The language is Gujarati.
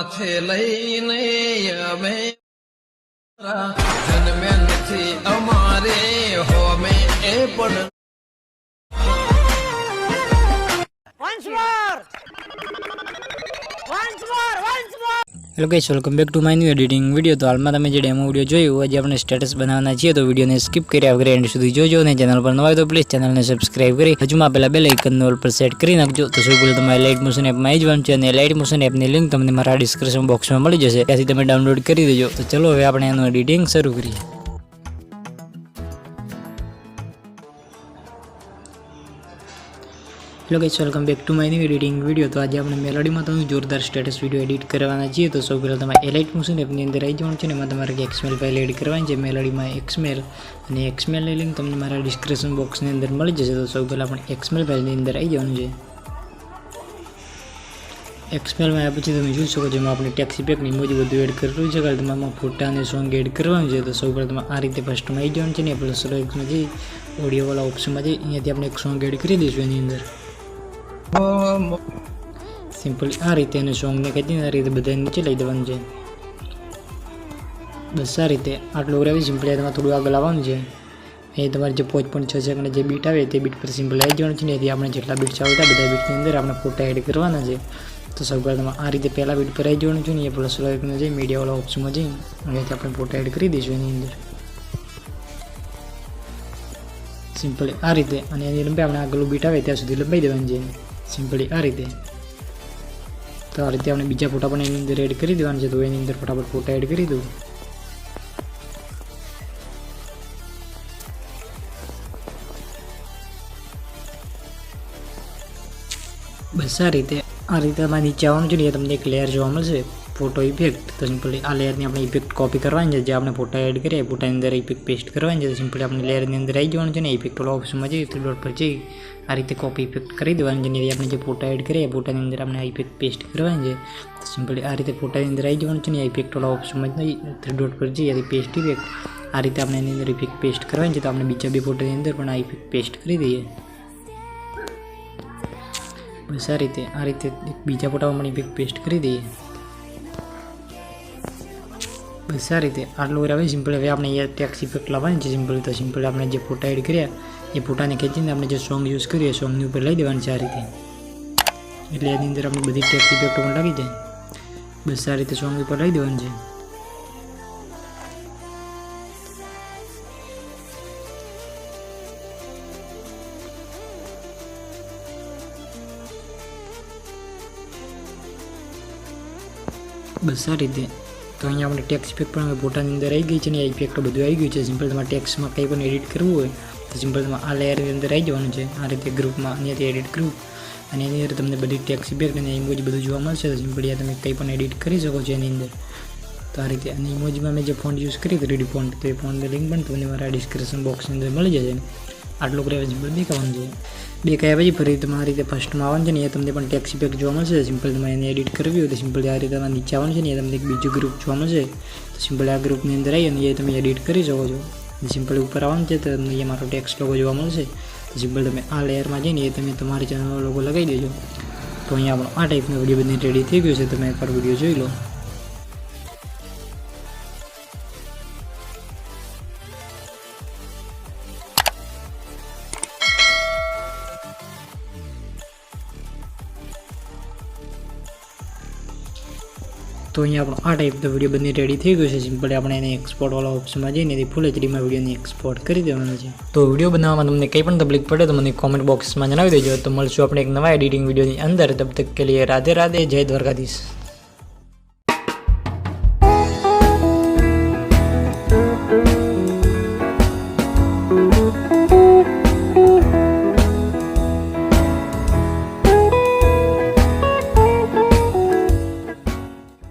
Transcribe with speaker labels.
Speaker 1: માથે લઈને અમે જન્મે નથી અમારે હોમે એ પણ
Speaker 2: hello guys, welcome back to my new editing video. તો હાલમાં તમે જે ડેમો વિડીયો જોયું આજે આપણે સ્ટેટસ બનાવવાના છીએ, તો વિડીયોને સ્કીપ કર્યા વગર એન્ડ સુધી જોજો અને ચેનલ પર નવા હોય તો પ્લીઝ ચેનલને સબસ્ક્રાઇબ કરી હજુમાં પહેલા બેલ આઇકનને ઓલ પર સેટ કરી નાખજો. તો સૌપ્રથમ તમારે લાઇટ મોશન એપમાં આવી જવાનું છે અને લાઇટ મોશન એપની લિંક તમને મારા ડિસ્ક્રિપ્શન બોક્સમાં મળી જશે, ત્યાંથી તમે ડાઉનલોડ કરી દેજો. તો ચલો હવે આપણે એનું એડિટિંગ શરૂ કરીએ. Hello guys, welcome back to my new editing video. તો આજે આપણે મેલોડીમાં તમે જોરદાર સ્ટેટસ વિડીયો એડિટ કરવાના છીએ. તો સૌ પહેલાં તમારે એલાઇટ મોશન એપની અંદર આવી જવાનું છે ને એમાં તમારે XML ફાઇલ એડ કરવાની છે મેલોડીમાં XML, અને XMLની લિંક તમને મારા ડિસ્ક્રિપ્શન બોક્સની અંદર મળી જશે. તો સૌ પહેલાં આપણે XML ફાઇલની અંદર આવી જવાનું છે. XMLમાં આવ્યા પછી તમે જોઈ શકો છો એમાં આપણે ટેક્સ ઇફેક્ટ ઇમોજી બધું એડ કરેલું છે, કારણ તમારે ફોટા અને સોંગ એડ કરવાનું છે. તો સૌ પહેલાં તમે આ રીતે ફર્સ્ટમાં આવી જવાનું છે ને પ્લસ એક્સમાં જઈ ઓડિયોવાળા ઓપ્શનમાં જઈ અહીંયાથી આપણે એક સોંગ એડ કરી દઈશું એની અંદર સિમ્પલી આ રીતે. અને સોંગને કહી આ રીતે બધા નીચે લઈ દેવાનું છે. બસ આ રીતે આટલું કરાવી સિમ્પલી તમારે થોડું આગળ આવવાનું છે. અહીં તમારે જે 5.6 સેકન્ડ જે બીટ આવે તે બીટ પર સિમ્પલ આવી જવાનું છે ને એથી આપણે જેટલા બીટ આવતા બધા બીટની અંદર આપણે ફોટા એડ કરવાના છે. તો સૌપ્રથમ તમારે આ રીતે પહેલાં બીટ પર આવી જવાનું છે ને એ પ્લસ લાઇકને જઈ મીડિયાવાળા ઓપ્શનમાં જઈ અહીંયાથી આપણે ફોટા એડ કરી દઈશું એની અંદર સિમ્પલી આ રીતે. અને એની લંબાઈ આપણે આગળ બીટ આવે ત્યાં સુધી લંબાઈ દેવાની છે સિમ્પલી આ રીતે. તો આ રીતે આપણે બીજા ફોટા પણ એની અંદર એડ કરી દેવાના છે. તો એની અંદર ફટાફટ ફોટા એડ કરી દઉં. બસ આ રીતે તમારે નીચે આવવાનું છે ને એ તમને એક લેયર જોવા મળશે ફોટો ઇફેક્ટ. તો સિમ્પલી આ લેયરની આપણે ઇફેક્ટ કોપી કરવાની છે. જે આપણે ફોટા એડ કરીએ ફોટાની અંદર ઇફેક્ટ પેસ્ટ કરવાની છે. તો સિમ્પલી આપણે લેયરની અંદર આવી જવાનું છે ને ઇફેક્ટ વાળા ઓપ્શનમાં જઈ 3 ડોટ પર જઈ આ રીતે કોપી ઇફેક્ટ કરી દેવાની છે ને આપણે જે ફોટા એડ કરીએ ફોટાની અંદર આપણે ઇફેક્ટ પેસ્ટ કરવાની છે. તો સિમ્પલી આ રીતે ફોટાની અંદર આવી જવાનું છે ને ઇફેક્ટ વાળા ઓપ્શનમાં જઈ 3 ડોટ પર જઈ આથી પેસ્ટ ઇફેક્ટ આ રીતે આપણે એની અંદર ઇફેક્ટ પેસ્ટ કરવાની છે. તો આપણે બીજા બે ફોટાની અંદર પણ આ ઇફેક્ટ પેસ્ટ કરી દઈએ. બસ આ રીતે બીજા ફોટામાં પણ ઇફેક્ટ પેસ્ટ કરી દઈએ. બસ આ રીતે આટલું કરાવી સિમ્પલ. હવે આપણે અહીંયા ટેક્સ ઇફેક્ટ લાવવાની છે સિમ્પલ. તો સિમ્પલ આપણે જે ફોટા એડ કર્યા એ ફોટાને ખેંચીને આપણે જે સોંગ યુઝ કરીએ સોંગની ઉપર લઈ દેવાની છે આ રીતે. એટલે એની અંદર આપણી બધી ટેક્સ ઇફેક્ટો પણ લાગી જાય. બસ આ રીતે સોંગ ઉપર લઈ દેવાની છે. બસ આ રીતે. તો અહીંયા આપણે ટેક્સ ઇફેક્ટ પણ ફોટાની અંદર આવી ગઈ છે ને આ ઇફેક્ટ બધું આવી ગયું છે. સિમ્પલ તમારે ટેક્સમાં કંઈ પણ એડિટ કરવું હોય તો સિમ્પલ તમારે આ લેયરની અંદર આવી જવાનું છે આ રીતે ગ્રુપમાં અહીંયાથી એડિટ ગ્રુપ અને એની અંદર તમને બધી ટેક્સ ઇફેક્ટ અને ઇમોજી બધું જોવા મળશે. તો સિમ્પલી તમે કંઈ પણ એડિટ કરી શકો છો એની અંદર. તો આ રીતે. અને ઇમોજીમાં મેં જે ફોન્ટ યુઝ કરી 3D ફોન્ટ તો એ ફોન્ટની લિંક પણ તમને મારા ડિસ્ક્રિપ્શન બોક્સની અંદર મળી જશે. આટલું કરે સિમ્પલ બે કહેવાનું છે. બે કયા પછી ફરી તમારી રીતે ફર્સ્ટમાં આવવાનું છે ને એ તમને પણ ટેક્સ ઇફેક્ટ જોવા મળશે. સિમ્પલ તમારે એને એડિટ કરવી હોય તો સિમ્પલ આ રીતે તમારે નીચે આવવાનું છે ને એ તમને એક બીજું ગ્રુપ જોવા મળશે. તો સિમ્પલ આ ગ્રુપની અંદર આવી અને એ તમે એડિટ કરી શકો છો. સિમ્પલ ઉપર આવવાનું છે તો તમને એ મારો ટેક્સ લોગો જોવા મળશે. તો સિમ્પલ તમે આ લેયરમાં જઈને એ તમે તમારી ચેનલનો લોગો લગાવી દેજો. તો અહીંયા આપણો આ ટાઈપનો વિડીયો બની રેડી થઈ ગયો છે. તમે એકવાર વિડીયો જોઈ લો. તો અહીંયા આપણો આ ટાઈપનો વિડીયો બની રેડી થઈ ગયો છે. સિમ્પલી આપણે એને એક્સપોર્ટવાળા ઓપ્શનમાં જઈને એથી ફૂલ એચડીમાં વિડીયોને એક્સપોર્ટ કરી દેવાનો છે. તો વિડીયો બનાવવામાં તમને કંઈ પણ તકલીફ પડે તો મને કોમેન્ટ બોક્સમાં જણાવી દેજો. તો મળશું આપણે એક નવા એડિટિંગ વિડીયોની અંદર. તબ તક કે લીએ રાધે રાધે, જય દ્વારકાધીશ.